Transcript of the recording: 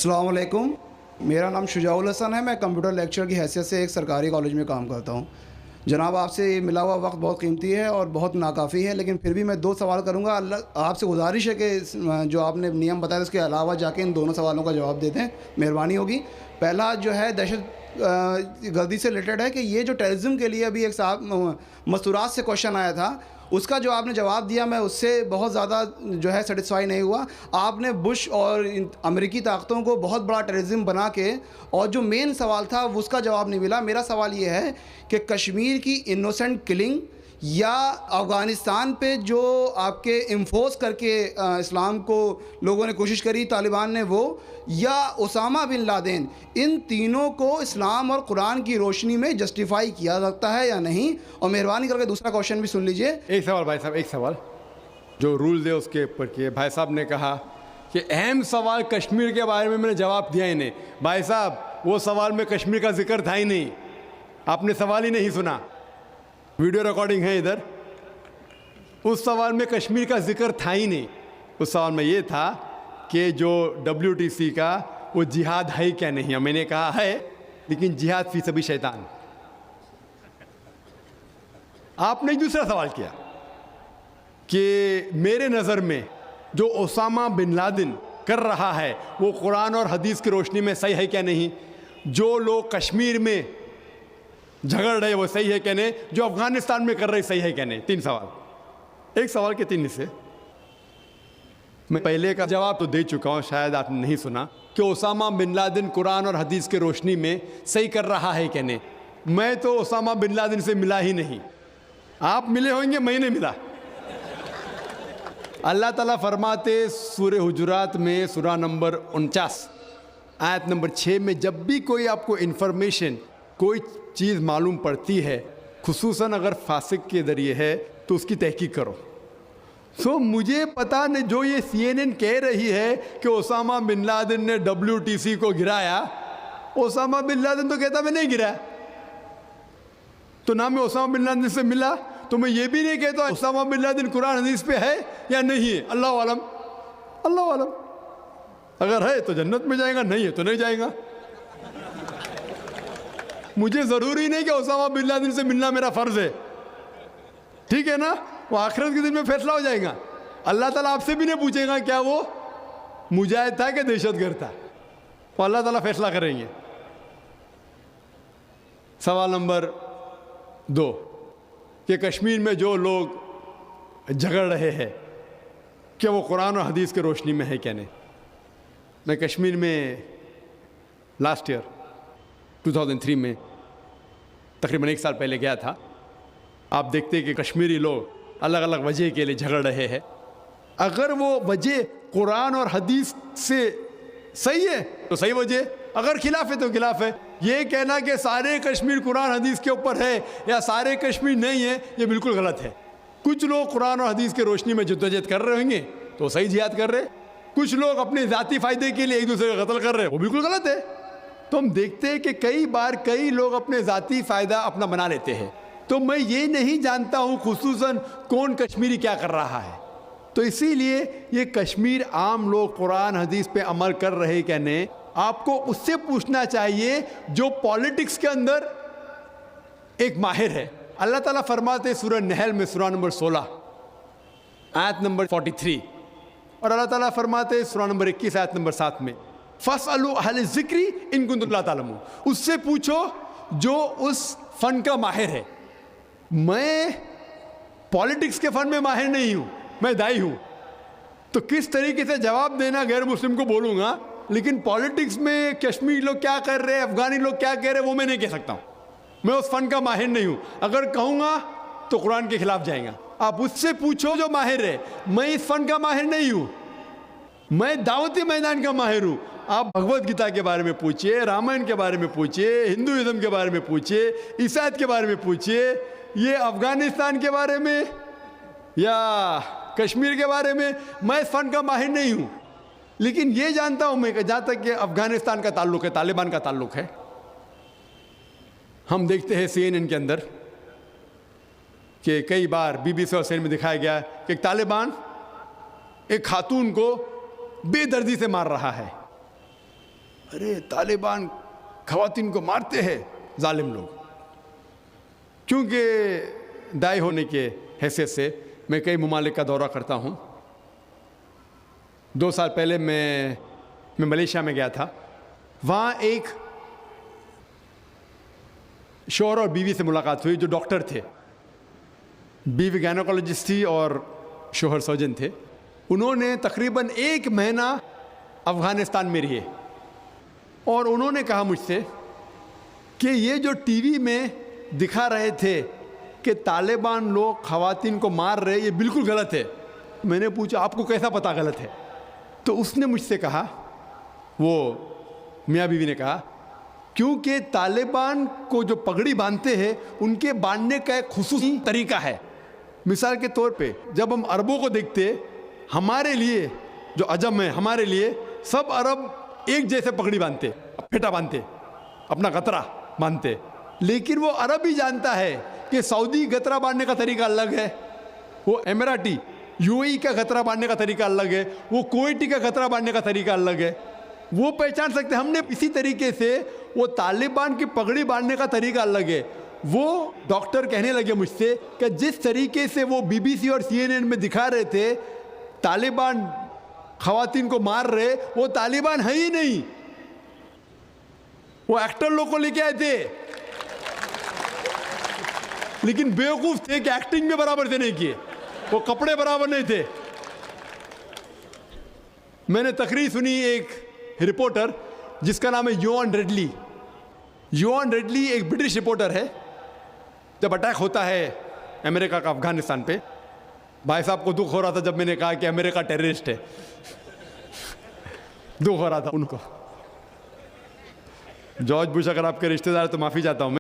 अस्सलाम वालेकुम। मेरा नाम शुजाउल हसन है। मैं कंप्यूटर लेक्चर की हैसियत से एक सरकारी कॉलेज में काम करता हूँ। जनाब, आपसे मिला हुआ वक्त बहुत कीमती है और बहुत नाकाफ़ी है, लेकिन फिर भी मैं 2 सवाल करूँगा। अल्लाह आपसे गुजारिश है कि जो आपने नियम बताया उसके अलावा जाके इन दोनों सवालों का जवाब दे दें, मेहरबानी होगी। पहला जो है दहशत गर्दी से रिलेटेड है कि ये जो टेररिज्म के लिए अभी एक साहब मस्तूरात से क्वेश्चन आया था, उसका जो आपने जवाब दिया मैं उससे बहुत ज़्यादा जो है सेटिस्फाई नहीं हुआ। आपने बुश और अमेरिकी ताकतों को बहुत बड़ा टेररिज्म बना के, और जो मेन सवाल था उसका जवाब नहीं मिला। मेरा सवाल ये है कि कश्मीर की इनोसेंट किलिंग या अफ़गानिस्तान पे जो आपके इम्फोर्स करके इस्लाम को लोगों ने कोशिश करी, तालिबान ने, वो, या उसामा बिन लादेन, इन तीनों को इस्लाम और कुरान की रोशनी में जस्टिफाई किया सकता है या नहीं? और मेहरबानी करके दूसरा क्वेश्चन भी सुन लीजिए। एक सवाल भाई साहब, एक सवाल जो रूल है उसके ऊपर किए। भाई साहब ने कहा कि अहम सवाल कश्मीर के बारे में मैंने जवाब दिया ही नहीं। भाई साहब, वो सवाल में कश्मीर का जिक्र था ही नहीं, आपने सवाल ही नहीं सुना। वीडियो रिकॉर्डिंग है इधर। उस सवाल में कश्मीर का जिक्र था ही नहीं। उस सवाल में ये था कि जो WTC का वो जिहाद है क्या नहीं। मैंने कहा है, लेकिन जिहाद फी सभी शैतान। आपने दूसरा सवाल किया कि मेरे नज़र में जो ओसामा बिन लादेन कर रहा है वो कुरान और हदीस की रोशनी में सही है क्या नहीं। जो लोग कश्मीर में झगड़ रहे वो सही है क्या नहीं। जो अफगानिस्तान में कर रहे सही है क्या नहीं। 3 सवाल, एक सवाल के 3 हिस्से। मैं पहले का जवाब तो दे चुका हूँ, शायद आपने नहीं सुना, कि ओसामा बिन लादेन कुरान और हदीस की रोशनी में सही कर रहा है क्या नहीं। मैं तो ओसामा बिन लादेन से मिला ही नहीं। आप मिले होंगे, मैं नहीं मिला। अल्लाह ताला फरमाते सूरह हुजुरात में सूरा नंबर 49 आयत नंबर 6 में, जब भी कोई आपको इन्फॉर्मेशन, कोई चीज़ मालूम पड़ती है, खुसूसन अगर फासिक के ज़रिए है, तो उसकी तहकीक करो। सो मुझे पता नहीं, जो ये CNN कह रही है कि ओसामा बिन लादेन ने WTC को गिराया, ओसामा बिन लादेन तो कहता मैं नहीं गिराया। तो ना मैं ओसामा बिन लादेन से मिला, तो मैं ये भी नहीं कहता ओसामा बिन लादेन कुरान हदीस पे है या नहीं है। अल्लाह आलम, अल्लाह आलम। अगर है तो जन्नत में जाएगा, नहीं है तो नहीं जाएगा। मुझे ज़रूरी नहीं कि ओसामा बिन लादेन से मिलना मेरा फ़र्ज़ है, ठीक है ना। वो आखिरत के दिन में फैसला हो जाएगा। अल्लाह ताला आपसे भी नहीं पूछेगा क्या वो मुजाहिद था कि दहशतगर्द था। वो अल्लाह ताला फैसला करेंगे। सवाल नंबर 2 कि कश्मीर में जो लोग झगड़ रहे हैं क्या वो कुरान और हदीस की रोशनी में है क्या नहीं। मैं कश्मीर में लास्ट ईयर 2003 में तकरीबन 1 साल पहले गया था। आप देखते हैं कि कश्मीरी लोग अलग अलग वजह के लिए झगड़ रहे हैं। अगर वो वजह कुरान और हदीस से सही है तो सही वजह, अगर खिलाफ है तो खिलाफ है। ये कहना कि सारे कश्मीर कुरान हदीस के ऊपर है या सारे कश्मीर नहीं है, ये बिल्कुल गलत है। कुछ लोग कुरान और हदीस की रोशनी में जद्दोजहद कर रहे होंगे तो सही जिहाद कर रहे, कुछ लोग अपने ज़ाती फ़ायदे के लिए एक दूसरे का कत्ल कर रहे हैं, वो बिल्कुल गलत है। तो हम देखते हैं कि कई बार कई लोग अपने ज़ाती फ़ायदा अपना बना लेते हैं। तो मैं ये नहीं जानता हूँ खुसूसन कौन कश्मीरी क्या कर रहा है। तो इसीलिए ये कश्मीर आम लोग कुरान हदीस पे अमल कर रहे क्या नहीं, आपको उससे पूछना चाहिए जो पॉलिटिक्स के अंदर एक माहिर है। अल्लाह ताला फरमाते सूरह नहल में सूरा नंबर 16 आयत नंबर 43, और अल्लाह ताला फरमाते सूरा नंबर 21 आयत नंबर 7 में, फसअलू अहल ज़िक्री इन कुंतुम ला तालमून। उससे पूछो जो उस फन का माहिर है। मैं पॉलिटिक्स के फन में माहिर नहीं हूँ, मैं दाई हूँ। तो किस तरीके से जवाब देना गैर मुस्लिम को बोलूँगा, लेकिन पॉलिटिक्स में कश्मीरी लोग क्या कर रहे हैं, अफगानी लोग क्या कह रहे हैं, वो मैं नहीं कह सकता हूँ। मैं उस फन का माहिर नहीं हूँ। अगर कहूँगा तो कुरान के खिलाफ जाएगा। आप उससे पूछो जो माहिर है। मैं इस फन का माहिर नहीं हूँ, मैं दावती मैदान का माहिर हूँ। आप भगवत गीता के बारे में पूछिए, रामायण के बारे में पूछिए, हिंदुइज्म के बारे में पूछिए, ईसाईयत के बारे में पूछिए, ये अफगानिस्तान के बारे में या कश्मीर के बारे में मैं इस फन का माहिर नहीं हूँ। लेकिन ये जानता हूँ मैं कि जहाँ तक कि अफगानिस्तान का ताल्लुक़ है, तालिबान का ताल्लुक़ है, हम देखते हैं CNN के अंदर कि कई बार BBC और CNN में दिखाया गया कि तालिबान एक खातून को बेदर्दी से मार रहा है। अरे तालिबान खवातीन को मारते हैं जालिम लोग। क्योंकि दाई होने के हैसियत से मैं कई ममालिक का दौरा करता हूँ। 2 साल पहले मैं मलेशिया में गया था। वहाँ एक शौहर और बीवी से मुलाकात हुई जो डॉक्टर थे। बीवी गायनोकोलॉजिस्ट थी और शौहर सर्जन थे। उन्होंने तकरीबन 1 महीना अफ़गानिस्तान में रहे और उन्होंने कहा मुझसे कि ये जो टीवी में दिखा रहे थे कि तालिबान लोग ख़वातीन को मार रहे, ये बिल्कुल गलत है। मैंने पूछा आपको कैसा पता गलत है? तो उसने मुझसे कहा, वो मियाँ बीवी ने कहा, क्योंकि तालिबान को जो पगड़ी बांधते हैं उनके बांधने का एक खुसूसी तरीका है। मिसाल के तौर पे जब हम अरबों को देखते, हमारे लिए जो अजम है, हमारे लिए सब अरब एक जैसे पगड़ी बांधते, फेटा बांधते, अपना गतरा बांधते। लेकिन वो अरब ही जानता है कि सऊदी गतरा बांधने का तरीका अलग है, वो एमिराटी यूएई का गतरा बांधने का तरीका अलग है, वो कुवैती का गतरा बांधने का तरीका अलग है। वो पहचान सकते। हमने इसी तरीके से वो तालिबान की पगड़ी बांधने का तरीका अलग है। वो डॉक्टर कहने लगे मुझसे कि जिस तरीके से वो बीबीसी और सीएनएन में दिखा रहे थे तालिबान खवातीन को मार रहे, वो तालिबान है ही नहीं, वो एक्टर लोग को लेके आए थे, लेकिन बेवकूफ थे कि एक्टिंग में बराबर से नहीं किए, वो कपड़े बराबर नहीं थे। मैंने तकरीर सुनी एक रिपोर्टर जिसका नाम है योआन रेडली। योआन रेडली एक ब्रिटिश रिपोर्टर है। जब अटैक होता है अमेरिका का अफगानिस्तान पे, भाई साहब को दुख हो रहा था जब मैंने कहा कि अमेरिका टेररिस्ट है। दुख हो रहा था उनको। जॉर्ज बुश अगर आपके रिश्तेदार तो माफ़ी चाहता हूं मैं।